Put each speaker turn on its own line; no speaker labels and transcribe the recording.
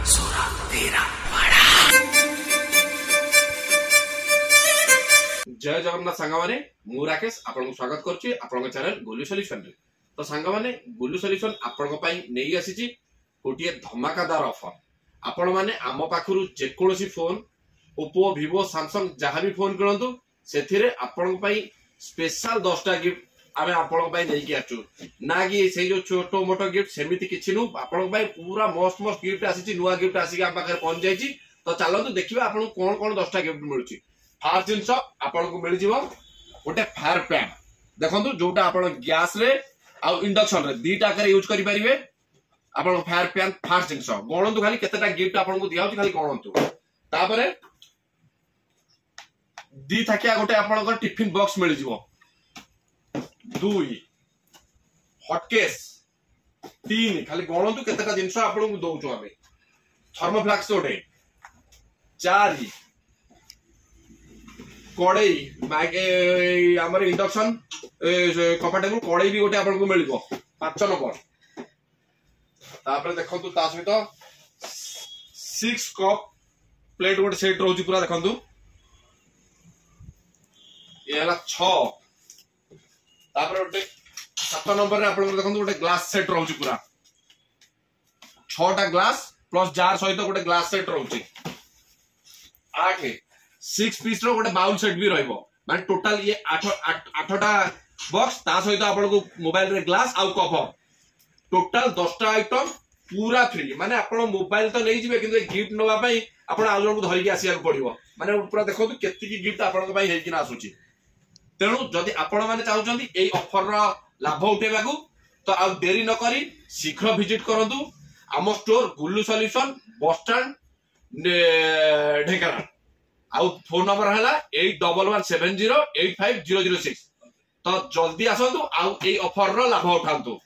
जय जगन्नाथ सांग मैंने मु राकेश आपन स्वागत करुच्ची आपन चैनल गोलू सॉल्यूशन रे। तो सांग मैंने गोलू सॉल्यूशन आपन नहीं आसी गोटे धमाकादार ऑफर। आपण माने आम पाखरु जेकोसी फोन ओप्पो विवो सैमसंग जहाँ भी फोन किणतु से आपण स्पेशल 10टा गिफ्ट आमे आपण नहीं आसु ना कि से जो छोटो मोटो गिफ्ट सेमिति किछि नु आपण पूरा मस्त मस्त गिफ्ट आसी नुआ गिफ्ट आसी आम पाखे पहुंच जाइए। तो चलतु देखिए आपन कौन कौन 10टा गिफ्ट मिलुची। फास्ट जिनस आपन को मिल जिवो गोटे फायर पैन देखो जोटा आपन गैस रे आ इंडक्शन रे दीटा करे यूज करि परिबे। आपन फायर पैन फास्ट जिनस गणंतु खाली केतेटा गिफ्ट आपन को दियाउ खाली गणंतु। तापरे दी थाकिया गोटे आपन को टिफिन बॉक्स मिल जिवो, 2 हॉटकेस 3 खाली गणंतु केतेटा जिनस आपन को दउचो आमे। थर्मोफ्लास्क गोटे 4 कड़ई आमर इंडक्शन कंफर्टेबल कड़ई भी गोटे आपन को मिल 5 नंबर। तापर देखंतु ता सहित 6 कप प्लेट गोटे सेट रहउची पूरा देखंतु ये हला 6। तापर गोटे 7 नंबर रे आपन को देखंतु गोटे ग्लास सेट रहउची पूरा 6टा ग्लास प्लस जार सहित गोटे ग्लास सेट रहउची। 8 6 पीस रो गोटे बाउल सेट भी रहइबो माने टोटल ये 8टा बॉक्स ता सहित आपन को मोबाइल रे ग्लास आउ कवर टोटल 10टा आइटम पूरा फ्री। माने आपन मोबाइल तो नहीं जिवे किंतु गिफ्ट नवा पई आपन आ जण को धरि के आसीया पड़िबो। माने पूरा देखो केति की गिफ्ट आपन को पई हेकि ना आसुची। तेणु जदि आपण माने चाहउचंदी एई ऑफर रो लाभ उठेबाकू तो आ देरी न करी शीघ्र विजिट करंतु आम store Golu solution bus stand Dhenkanal. आउ फोन नंबर है 8117085006। तो जल्दी आसतु आउ ए ऑफर रो लाभ उठांतु।